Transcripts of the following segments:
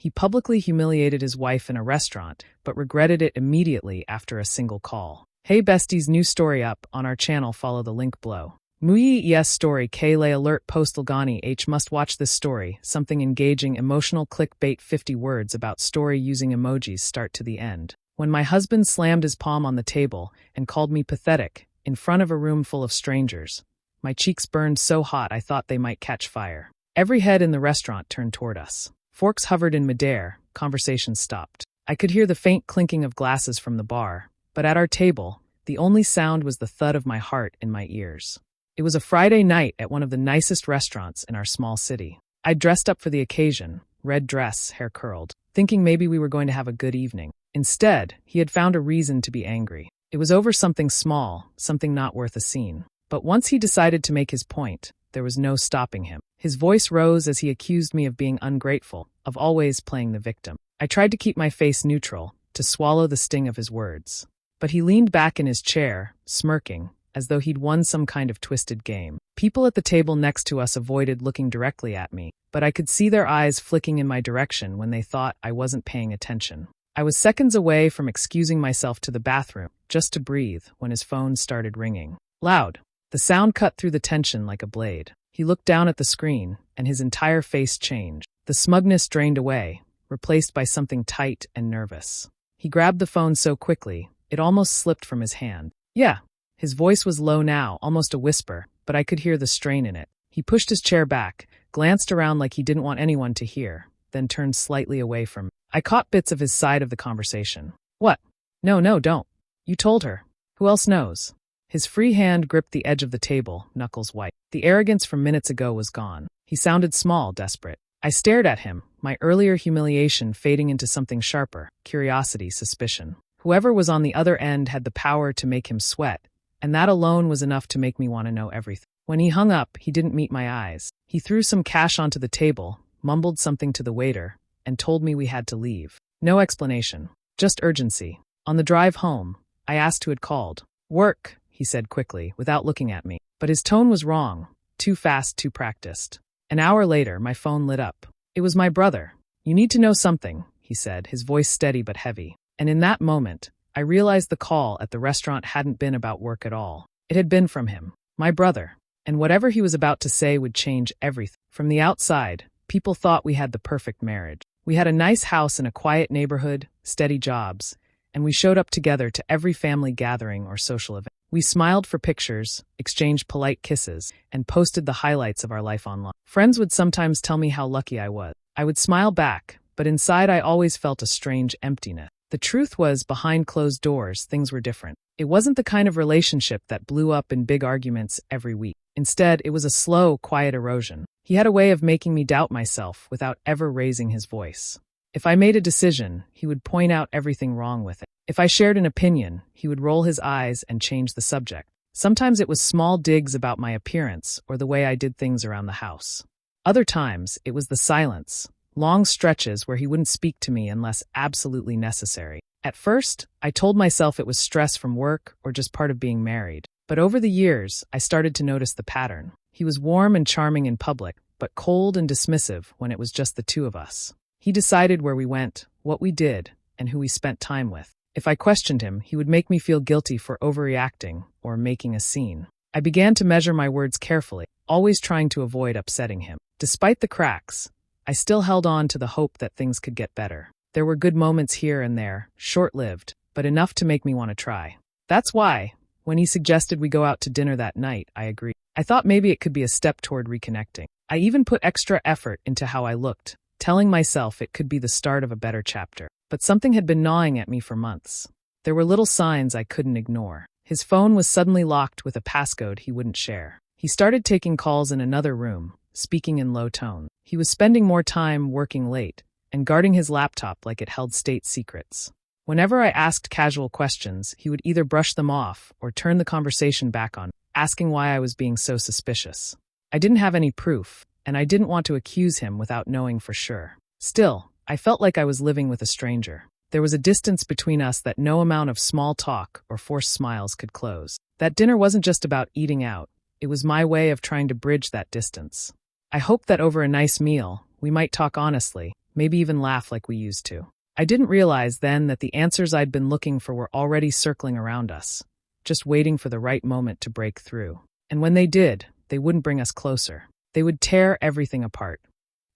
He publicly humiliated his wife in a restaurant, but regretted it immediately after a single call. Hey besties, new story up on our channel, follow the link below. Muyi yes story Kale alert postalgani H must watch this story, something engaging emotional clickbait 50 words about story using emojis start to the end. When my husband slammed his palm on the table and called me pathetic, in front of a room full of strangers, my cheeks burned so hot I thought they might catch fire. Every head in the restaurant turned toward us. Forks hovered in midair, conversation stopped. I could hear the faint clinking of glasses from the bar, but at our table, the only sound was the thud of my heart in my ears. It was a Friday night at one of the nicest restaurants in our small city. I dressed up for the occasion, red dress, hair curled, thinking maybe we were going to have a good evening. Instead, he had found a reason to be angry. It was over something small, something not worth a scene. But once he decided to make his point, there was no stopping him. His voice rose as he accused me of being ungrateful, of always playing the victim. I tried to keep my face neutral, to swallow the sting of his words. But he leaned back in his chair, smirking, as though he'd won some kind of twisted game. People at the table next to us avoided looking directly at me, but I could see their eyes flicking in my direction when they thought I wasn't paying attention. I was seconds away from excusing myself to the bathroom, just to breathe, when his phone started ringing. Loud. The sound cut through the tension like a blade. He looked down at the screen, and his entire face changed. The smugness drained away, replaced by something tight and nervous. He grabbed the phone so quickly, it almost slipped from his hand. Yeah. His voice was low now, almost a whisper, but I could hear the strain in it. He pushed his chair back, glanced around like he didn't want anyone to hear, then turned slightly away from me. I caught bits of his side of the conversation. What? No, don't. You told her. Who else knows? His free hand gripped the edge of the table, knuckles white. The arrogance from minutes ago was gone. He sounded small, desperate. I stared at him, my earlier humiliation fading into something sharper, curiosity, suspicion. Whoever was on the other end had the power to make him sweat, and that alone was enough to make me want to know everything. When he hung up, he didn't meet my eyes. He threw some cash onto the table, mumbled something to the waiter, and told me we had to leave. No explanation, just urgency. On the drive home, I asked who had called. Work, he said quickly, without looking at me. But his tone was wrong, too fast, too practiced. An hour later, my phone lit up. It was my brother. You need to know something, he said, his voice steady but heavy. And in that moment, I realized the call at the restaurant hadn't been about work at all. It had been from him, my brother. And whatever he was about to say would change everything. From the outside, people thought we had the perfect marriage. We had a nice house in a quiet neighborhood, steady jobs, and we showed up together to every family gathering or social event. We smiled for pictures, exchanged polite kisses, and posted the highlights of our life online. Friends would sometimes tell me how lucky I was. I would smile back, but inside I always felt a strange emptiness. The truth was, behind closed doors, things were different. It wasn't the kind of relationship that blew up in big arguments every week. Instead, it was a slow, quiet erosion. He had a way of making me doubt myself without ever raising his voice. If I made a decision, he would point out everything wrong with it. If I shared an opinion, he would roll his eyes and change the subject. Sometimes it was small digs about my appearance or the way I did things around the house. Other times, it was the silence. Long stretches where he wouldn't speak to me unless absolutely necessary. At first, I told myself it was stress from work or just part of being married. But over the years, I started to notice the pattern. He was warm and charming in public, but cold and dismissive when it was just the two of us. He decided where we went, what we did, and who we spent time with. If I questioned him, he would make me feel guilty for overreacting or making a scene. I began to measure my words carefully, always trying to avoid upsetting him. Despite the cracks, I still held on to the hope that things could get better. There were good moments here and there, short-lived, but enough to make me want to try. That's why, when he suggested we go out to dinner that night, I agreed. I thought maybe it could be a step toward reconnecting. I even put extra effort into how I looked, telling myself it could be the start of a better chapter. But something had been gnawing at me for months. There were little signs I couldn't ignore. His phone was suddenly locked with a passcode he wouldn't share. He started taking calls in another room, speaking in low tone. He was spending more time working late and guarding his laptop like it held state secrets. Whenever I asked casual questions, he would either brush them off or turn the conversation back on, asking why I was being so suspicious. I didn't have any proof, and I didn't want to accuse him without knowing for sure. Still, I felt like I was living with a stranger. There was a distance between us that no amount of small talk or forced smiles could close. That dinner wasn't just about eating out. It was my way of trying to bridge that distance. I hoped that over a nice meal, we might talk honestly, maybe even laugh like we used to. I didn't realize then that the answers I'd been looking for were already circling around us, just waiting for the right moment to break through. And when they did, they wouldn't bring us closer. They would tear everything apart.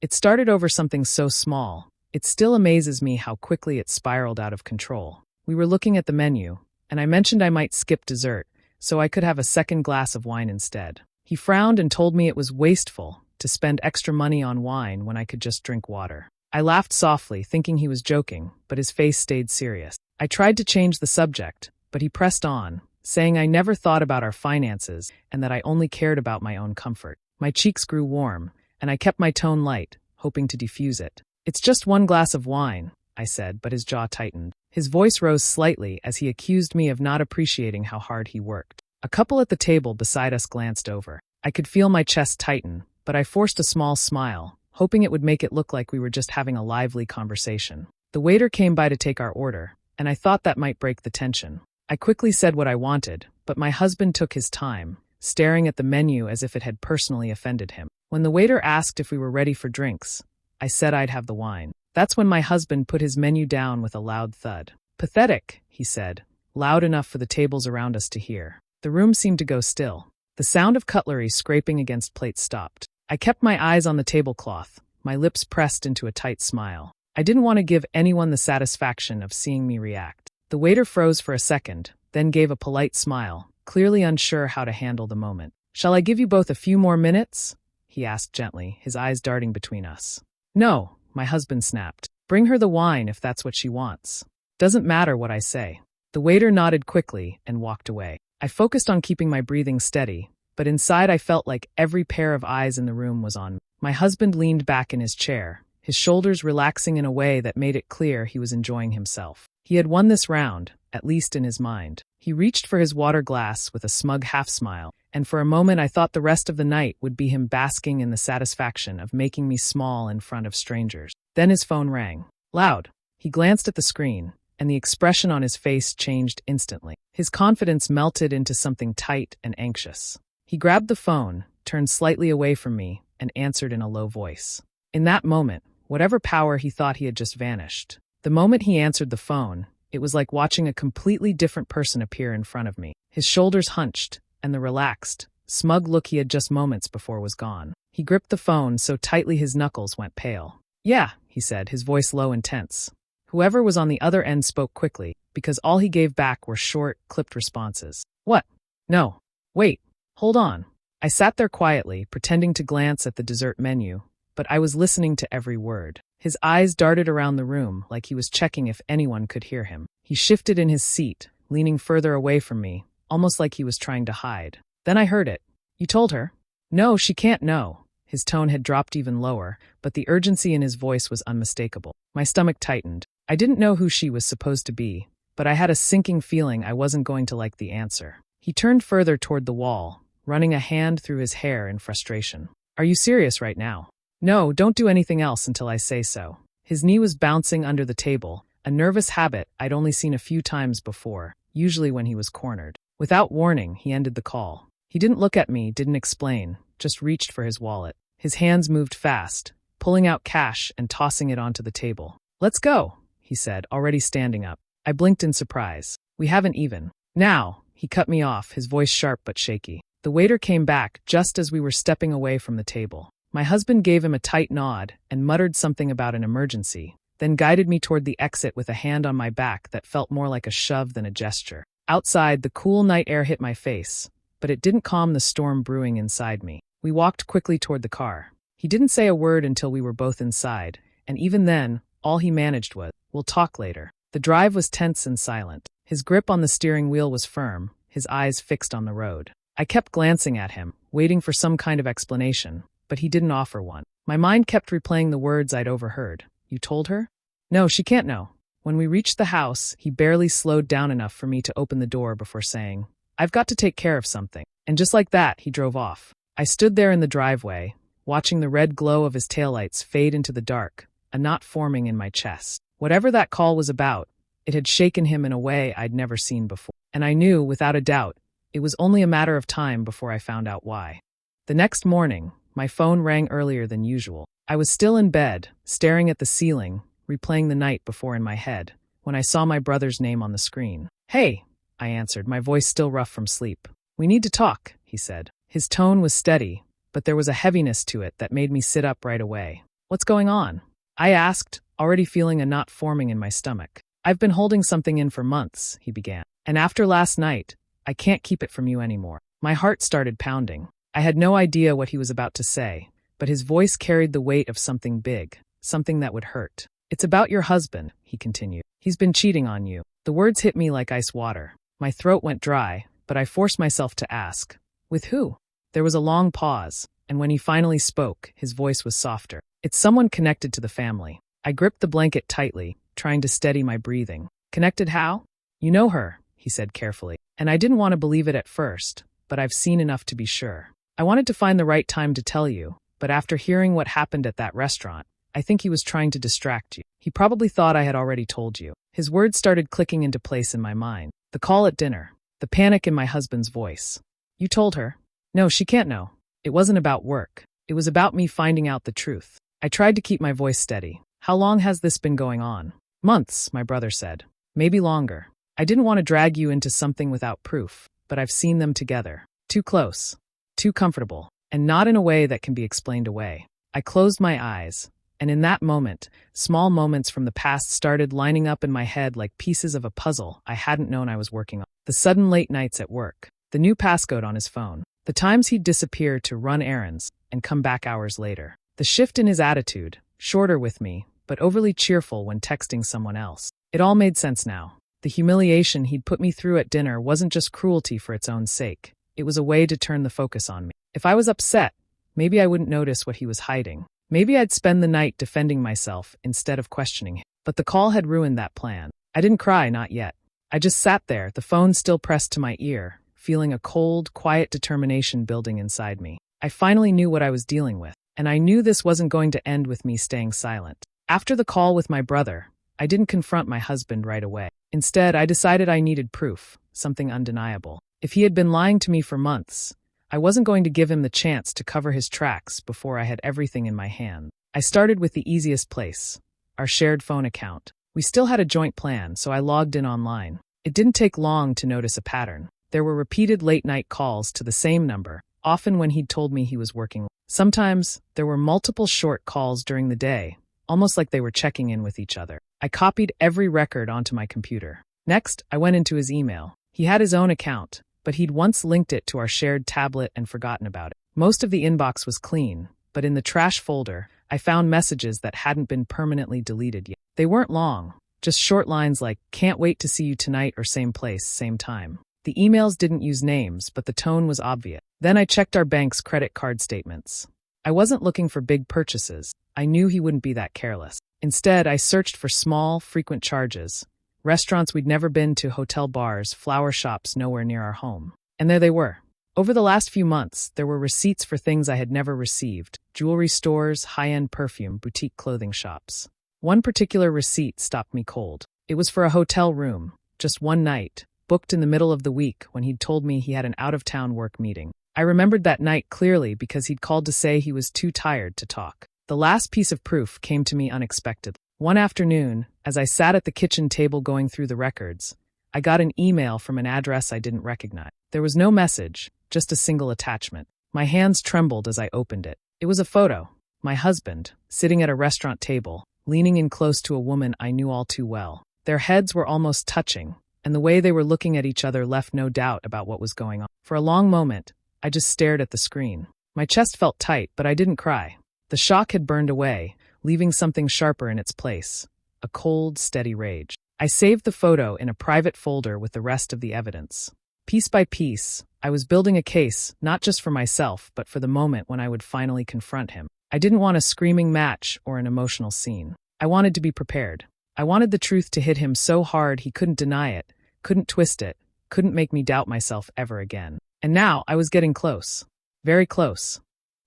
It started over something so small. It still amazes me how quickly it spiraled out of control. We were looking at the menu, and I mentioned I might skip dessert, so I could have a second glass of wine instead. He frowned and told me it was wasteful to spend extra money on wine when I could just drink water. I laughed softly, thinking he was joking, but his face stayed serious. I tried to change the subject, but he pressed on, saying I never thought about our finances and that I only cared about my own comfort. My cheeks grew warm, and I kept my tone light, hoping to defuse it. "It's just one glass of wine," I said, but his jaw tightened. His voice rose slightly as he accused me of not appreciating how hard he worked. A couple at the table beside us glanced over. I could feel my chest tighten, but I forced a small smile, hoping it would make it look like we were just having a lively conversation. The waiter came by to take our order, and I thought that might break the tension. I quickly said what I wanted, but my husband took his time, staring at the menu as if it had personally offended him. When the waiter asked if we were ready for drinks, I said I'd have the wine. That's when my husband put his menu down with a loud thud. "Pathetic," he said, loud enough for the tables around us to hear. The room seemed to go still. The sound of cutlery scraping against plates stopped. I kept my eyes on the tablecloth, my lips pressed into a tight smile. I didn't want to give anyone the satisfaction of seeing me react. The waiter froze for a second, then gave a polite smile, clearly unsure how to handle the moment. "Shall I give you both a few more minutes?" he asked gently, his eyes darting between us. "No," my husband snapped. "Bring her the wine if that's what she wants. Doesn't matter what I say." The waiter nodded quickly and walked away. I focused on keeping my breathing steady, but inside I felt like every pair of eyes in the room was on me. My husband leaned back in his chair, his shoulders relaxing in a way that made it clear he was enjoying himself. He had won this round, at least in his mind. He reached for his water glass with a smug half-smile, and for a moment I thought the rest of the night would be him basking in the satisfaction of making me small in front of strangers. Then his phone rang. Loud. He glanced at the screen, and the expression on his face changed instantly. His confidence melted into something tight and anxious. He grabbed the phone, turned slightly away from me, and answered in a low voice. In that moment, whatever power he thought he had just vanished. The moment he answered the phone, it was like watching a completely different person appear in front of me. His shoulders hunched, and the relaxed, smug look he had just moments before was gone. He gripped the phone so tightly his knuckles went pale. "Yeah," he said, his voice low and tense. Whoever was on the other end spoke quickly, because all he gave back were short, clipped responses. "What? No. Wait. Hold on." I sat there quietly, pretending to glance at the dessert menu, but I was listening to every word. His eyes darted around the room like he was checking if anyone could hear him. He shifted in his seat, leaning further away from me, almost like he was trying to hide. Then I heard it. "You told her?" "No, she can't know." His tone had dropped even lower, but the urgency in his voice was unmistakable. My stomach tightened. I didn't know who she was supposed to be, but I had a sinking feeling I wasn't going to like the answer. He turned further toward the wall, running a hand through his hair in frustration. "Are you serious right now?" "No, don't do anything else until I say so." His knee was bouncing under the table, a nervous habit I'd only seen a few times before, usually when he was cornered. Without warning, he ended the call. He didn't look at me, didn't explain, just reached for his wallet. His hands moved fast, pulling out cash and tossing it onto the table. "Let's go," he said, already standing up. I blinked in surprise. "We haven't even." "Now," he cut me off, his voice sharp but shaky. The waiter came back just as we were stepping away from the table. My husband gave him a tight nod and muttered something about an emergency, then guided me toward the exit with a hand on my back that felt more like a shove than a gesture. Outside, the cool night air hit my face, but it didn't calm the storm brewing inside me. We walked quickly toward the car. He didn't say a word until we were both inside, and even then, all he managed was, "We'll talk later." The drive was tense and silent. His grip on the steering wheel was firm, his eyes fixed on the road. I kept glancing at him, waiting for some kind of explanation, but he didn't offer one. My mind kept replaying the words I'd overheard. "You told her?" "No, she can't know." When we reached the house, he barely slowed down enough for me to open the door before saying, "I've got to take care of something." And just like that, he drove off. I stood there in the driveway, watching the red glow of his taillights fade into the dark, a knot forming in my chest. Whatever that call was about, it had shaken him in a way I'd never seen before. And I knew, without a doubt, it was only a matter of time before I found out why. The next morning, my phone rang earlier than usual. I was still in bed, staring at the ceiling, replaying the night before in my head, when I saw my brother's name on the screen. "Hey," I answered, my voice still rough from sleep. "We need to talk," he said. His tone was steady, but there was a heaviness to it that made me sit up right away. "What's going on?" I asked, already feeling a knot forming in my stomach. "I've been holding something in for months," he began. "And after last night, I can't keep it from you anymore." My heart started pounding. I had no idea what he was about to say, but his voice carried the weight of something big, something that would hurt. "It's about your husband," he continued. "He's been cheating on you." The words hit me like ice water. My throat went dry, but I forced myself to ask, "With who?" There was a long pause, and when he finally spoke, his voice was softer. "It's someone connected to the family." I gripped the blanket tightly, trying to steady my breathing. "Connected how?" "You know her," he said carefully. And I didn't want to believe it at first, but I've seen enough to be sure. "I wanted to find the right time to tell you, but after hearing what happened at that restaurant, I think he was trying to distract you. He probably thought I had already told you." His words started clicking into place in my mind. The call at dinner, the panic in my husband's voice. "You told her?" "No, she can't know." It wasn't about work. It was about me finding out the truth. I tried to keep my voice steady. "How long has this been going on?" "Months," my brother said. "Maybe longer." I didn't want to drag you into something without proof, but I've seen them together. Too close. Too comfortable. And not in a way that can be explained away. I closed my eyes, and in that moment, small moments from the past started lining up in my head like pieces of a puzzle I hadn't known I was working on. The sudden late nights at work, the new passcode on his phone, the times he'd disappear to run errands and come back hours later, the shift in his attitude, shorter with me, but overly cheerful when texting someone else. It all made sense now. The humiliation he'd put me through at dinner wasn't just cruelty for its own sake. It was a way to turn the focus on me. If I was upset, maybe I wouldn't notice what he was hiding. Maybe I'd spend the night defending myself instead of questioning him. But the call had ruined that plan. I didn't cry, not yet. I just sat there, the phone still pressed to my ear, feeling a cold, quiet determination building inside me. I finally knew what I was dealing with, and I knew this wasn't going to end with me staying silent. After the call with my brother, I didn't confront my husband right away. Instead, I decided I needed proof, something undeniable. If he had been lying to me for months, I wasn't going to give him the chance to cover his tracks before I had everything in my hand. I started with the easiest place, our shared phone account. We still had a joint plan, so I logged in online. It didn't take long to notice a pattern. There were repeated late-night calls to the same number, often when he'd told me he was working. Sometimes, there were multiple short calls during the day, almost like they were checking in with each other. I copied every record onto my computer. Next, I went into his email. He had his own account, but he'd once linked it to our shared tablet and forgotten about it. Most of the inbox was clean, but in the trash folder, I found messages that hadn't been permanently deleted yet. They weren't long, just short lines like, "Can't wait to see you tonight," or "Same place, same time." The emails didn't use names, but the tone was obvious. Then I checked our bank's credit card statements. I wasn't looking for big purchases. I knew he wouldn't be that careless. Instead, I searched for small, frequent charges. Restaurants we'd never been to, hotel bars, flower shops nowhere near our home. And there they were. Over the last few months, there were receipts for things I had never received: jewelry stores, high-end perfume, boutique clothing shops. One particular receipt stopped me cold. It was for a hotel room, just one night, booked in the middle of the week when he'd told me he had an out-of-town work meeting. I remembered that night clearly because he'd called to say he was too tired to talk. The last piece of proof came to me unexpectedly. One afternoon, as I sat at the kitchen table going through the records, I got an email from an address I didn't recognize. There was no message, just a single attachment. My hands trembled as I opened it. It was a photo. My husband, sitting at a restaurant table, leaning in close to a woman I knew all too well. Their heads were almost touching, and the way they were looking at each other left no doubt about what was going on. For a long moment, I just stared at the screen. My chest felt tight, but I didn't cry. The shock had burned away, leaving something sharper in its place, a cold, steady rage. I saved the photo in a private folder with the rest of the evidence. Piece by piece, I was building a case, not just for myself, but for the moment when I would finally confront him. I didn't want a screaming match or an emotional scene. I wanted to be prepared. I wanted the truth to hit him so hard he couldn't deny it, couldn't twist it, couldn't make me doubt myself ever again. And now I was getting close. Very close.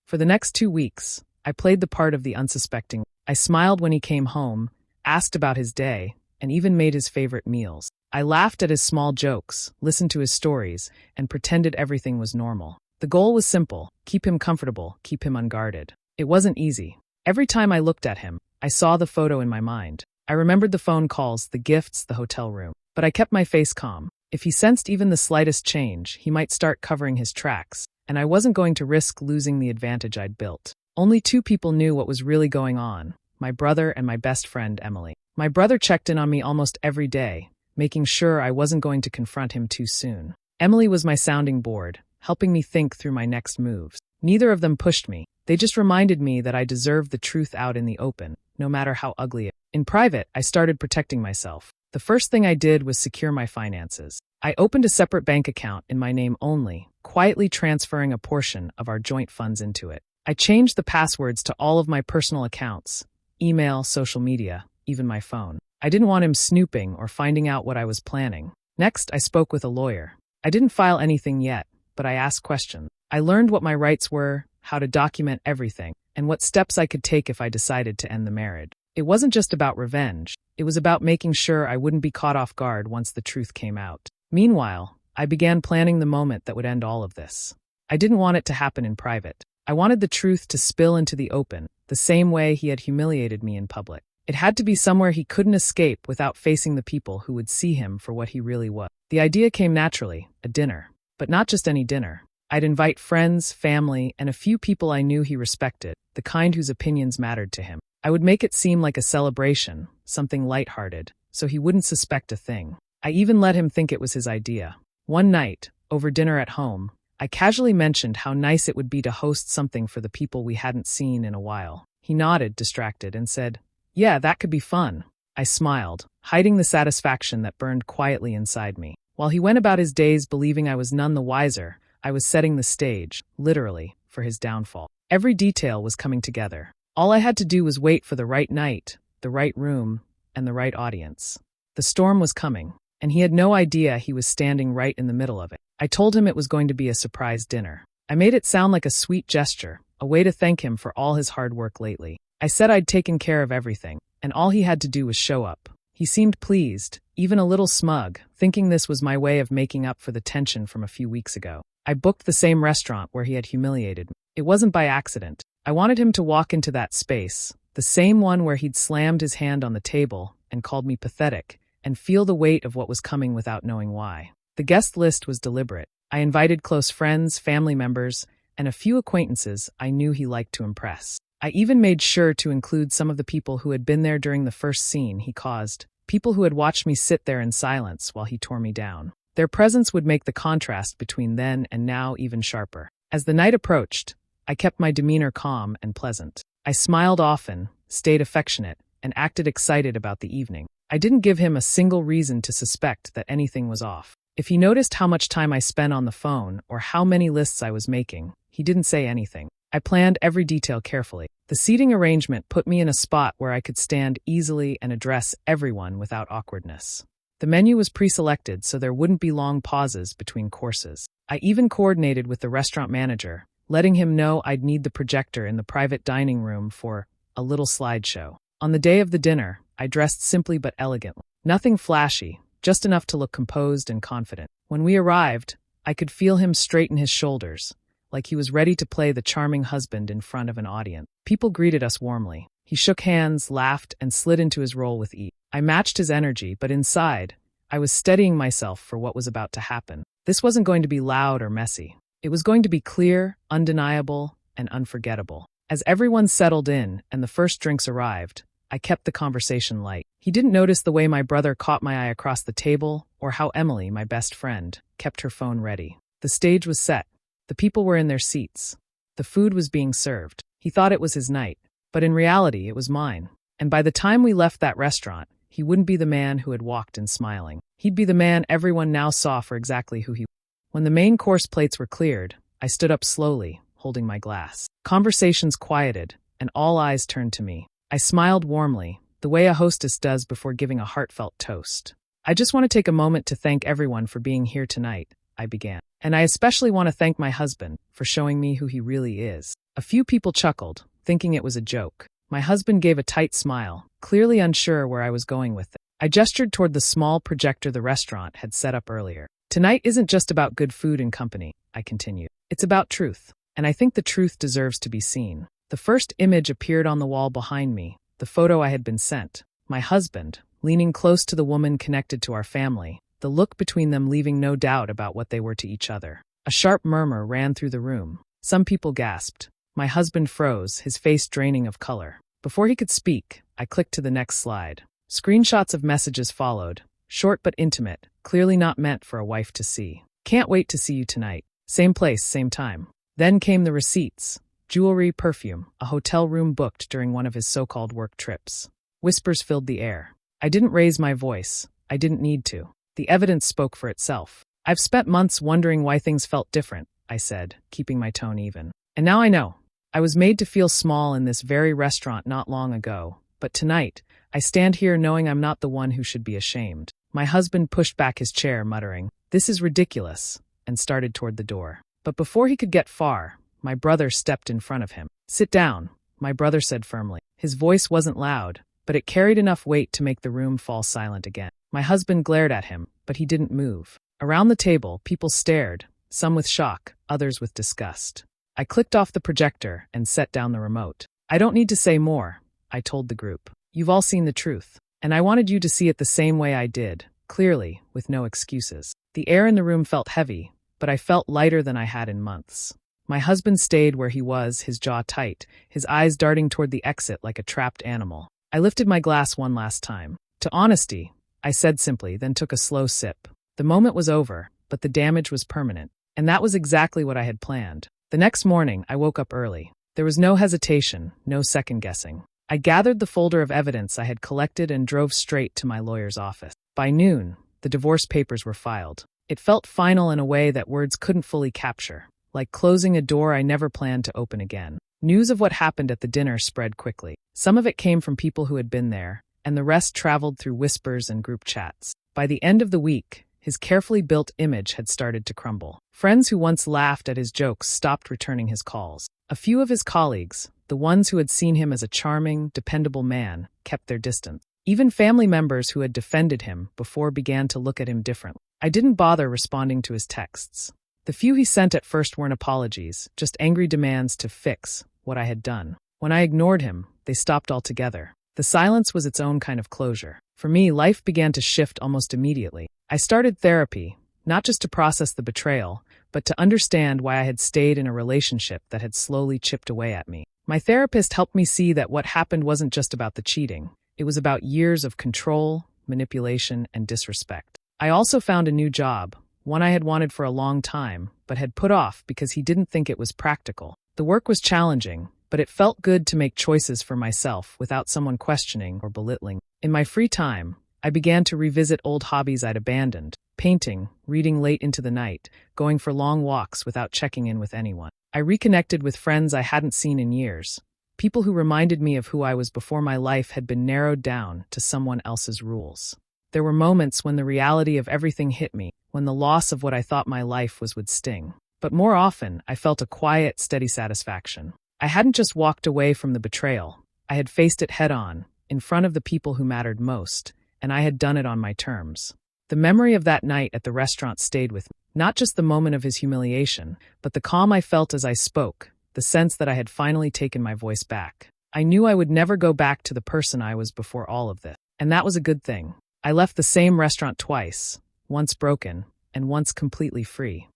For the next 2 weeks, I played the part of the unsuspecting. I smiled when he came home, asked about his day, and even made his favorite meals. I laughed at his small jokes, listened to his stories, and pretended everything was normal. The goal was simple: keep him comfortable, keep him unguarded. It wasn't easy. Every time I looked at him, I saw the photo in my mind. I remembered the phone calls, the gifts, the hotel room. But I kept my face calm. If he sensed even the slightest change, he might start covering his tracks, and I wasn't going to risk losing the advantage I'd built. Only 2 people knew what was really going on: my brother and my best friend, Emily. My brother checked in on me almost every day, making sure I wasn't going to confront him too soon. Emily was my sounding board, helping me think through my next moves. Neither of them pushed me. They just reminded me that I deserved the truth out in the open, no matter how ugly it was. In private, I started protecting myself. The first thing I did was secure my finances. I opened a separate bank account in my name only, quietly transferring a portion of our joint funds into it. I changed the passwords to all of my personal accounts: email, social media, even my phone. I didn't want him snooping or finding out what I was planning. Next, I spoke with a lawyer. I didn't file anything yet, but I asked questions. I learned what my rights were, how to document everything, and what steps I could take if I decided to end the marriage. It wasn't just about revenge. It was about making sure I wouldn't be caught off guard once the truth came out. Meanwhile, I began planning the moment that would end all of this. I didn't want it to happen in private. I wanted the truth to spill into the open, the same way he had humiliated me in public. It had to be somewhere he couldn't escape without facing the people who would see him for what he really was. The idea came naturally: a dinner. But not just any dinner. I'd invite friends, family, and a few people I knew he respected, the kind whose opinions mattered to him. I would make it seem like a celebration, something lighthearted, so he wouldn't suspect a thing. I even let him think it was his idea. One night, over dinner at home, I casually mentioned how nice it would be to host something for the people we hadn't seen in a while. He nodded, distracted, and said, "Yeah, that could be fun." I smiled, hiding the satisfaction that burned quietly inside me. While he went about his days believing I was none the wiser, I was setting the stage, literally, for his downfall. Every detail was coming together. All I had to do was wait for the right night, the right room, and the right audience. The storm was coming, and he had no idea he was standing right in the middle of it. I told him it was going to be a surprise dinner. I made it sound like a sweet gesture, a way to thank him for all his hard work lately. I said I'd taken care of everything, and all he had to do was show up. He seemed pleased, even a little smug, thinking this was my way of making up for the tension from a few weeks ago. I booked the same restaurant where he had humiliated me. It wasn't by accident. I wanted him to walk into that space, the same one where he'd slammed his hand on the table and called me pathetic, and feel the weight of what was coming without knowing why. The guest list was deliberate. I invited close friends, family members, and a few acquaintances I knew he liked to impress. I even made sure to include some of the people who had been there during the first scene he caused, people who had watched me sit there in silence while he tore me down. Their presence would make the contrast between then and now even sharper. As the night approached, I kept my demeanor calm and pleasant. I smiled often, stayed affectionate, and acted excited about the evening. I didn't give him a single reason to suspect that anything was off. If he noticed how much time I spent on the phone or how many lists I was making, he didn't say anything. I planned every detail carefully. The seating arrangement put me in a spot where I could stand easily and address everyone without awkwardness. The menu was pre-selected so there wouldn't be long pauses between courses. I even coordinated with the restaurant manager, letting him know I'd need the projector in the private dining room for a little slideshow. On the day of the dinner, I dressed simply but elegantly. Nothing flashy, just enough to look composed and confident. When we arrived, I could feel him straighten his shoulders, like he was ready to play the charming husband in front of an audience. People greeted us warmly. He shook hands, laughed, and slid into his role with ease. I matched his energy, but inside, I was steadying myself for what was about to happen. This wasn't going to be loud or messy. It was going to be clear, undeniable, and unforgettable. As everyone settled in and the first drinks arrived, I kept the conversation light. He didn't notice the way my brother caught my eye across the table or how Emily, my best friend, kept her phone ready. The stage was set. The people were in their seats. The food was being served. He thought it was his night, but in reality it was mine. And by the time we left that restaurant, he wouldn't be the man who had walked in smiling. He'd be the man everyone now saw for exactly who he was. When the main course plates were cleared, I stood up slowly, holding my glass. Conversations quieted, and all eyes turned to me. I smiled warmly, the way a hostess does before giving a heartfelt toast. "I just want to take a moment to thank everyone for being here tonight," I began. "And I especially want to thank my husband for showing me who he really is." A few people chuckled, thinking it was a joke. My husband gave a tight smile, clearly unsure where I was going with it. I gestured toward the small projector the restaurant had set up earlier. "Tonight isn't just about good food and company," I continued. "It's about truth, and I think the truth deserves to be seen." The first image appeared on the wall behind me, the photo I had been sent. My husband, leaning close to the woman connected to our family, the look between them leaving no doubt about what they were to each other. A sharp murmur ran through the room. Some people gasped. My husband froze, his face draining of color. Before he could speak, I clicked to the next slide. Screenshots of messages followed, short but intimate, clearly not meant for a wife to see. Can't wait to see you tonight. Same place, same time. Then came the receipts. Jewelry, perfume, a hotel room booked during one of his so-called work trips. Whispers filled the air. I didn't raise my voice. I didn't need to. The evidence spoke for itself. I've spent months wondering why things felt different, I said, keeping my tone even. And now I know. I was made to feel small in this very restaurant not long ago, but tonight, I stand here knowing I'm not the one who should be ashamed. My husband pushed back his chair, muttering, "This is ridiculous," and started toward the door. But before he could get far, my brother stepped in front of him. "Sit down," my brother said firmly. His voice wasn't loud, but it carried enough weight to make the room fall silent again. My husband glared at him, but he didn't move. Around the table, people stared, some with shock, others with disgust. I clicked off the projector and set down the remote. "I don't need to say more," I told the group. "You've all seen the truth, and I wanted you to see it the same way I did, clearly, with no excuses." The air in the room felt heavy, but I felt lighter than I had in months. My husband stayed where he was, his jaw tight, his eyes darting toward the exit like a trapped animal. I lifted my glass one last time. "To honesty," I said simply, then took a slow sip. The moment was over, but the damage was permanent, and that was exactly what I had planned. The next morning, I woke up early. There was no hesitation, no second-guessing. I gathered the folder of evidence I had collected and drove straight to my lawyer's office. By noon, the divorce papers were filed. It felt final in a way that words couldn't fully capture, like closing a door I never planned to open again. News of what happened at the dinner spread quickly. Some of it came from people who had been there, and the rest traveled through whispers and group chats. By the end of the week, his carefully built image had started to crumble. Friends who once laughed at his jokes stopped returning his calls. A few of his colleagues, the ones who had seen him as a charming, dependable man, kept their distance. Even family members who had defended him before began to look at him differently. I didn't bother responding to his texts. The few he sent at first weren't apologies, just angry demands to fix what I had done. When I ignored him, they stopped altogether. The silence was its own kind of closure. For me, life began to shift almost immediately. I started therapy, not just to process the betrayal, but to understand why I had stayed in a relationship that had slowly chipped away at me. My therapist helped me see that what happened wasn't just about the cheating. It was about years of control, manipulation, and disrespect. I also found a new job, one I had wanted for a long time, but had put off because he didn't think it was practical. The work was challenging, but it felt good to make choices for myself without someone questioning or belittling. In my free time, I began to revisit old hobbies I'd abandoned: painting, reading late into the night, going for long walks without checking in with anyone. I reconnected with friends I hadn't seen in years, people who reminded me of who I was before my life had been narrowed down to someone else's rules. There were moments when the reality of everything hit me, when the loss of what I thought my life was would sting. But more often, I felt a quiet, steady satisfaction. I hadn't just walked away from the betrayal. I had faced it head-on, in front of the people who mattered most, and I had done it on my terms. The memory of that night at the restaurant stayed with me, not just the moment of his humiliation, but the calm I felt as I spoke, the sense that I had finally taken my voice back. I knew I would never go back to the person I was before all of this, and that was a good thing. I left the same restaurant twice, once broken, and once completely free.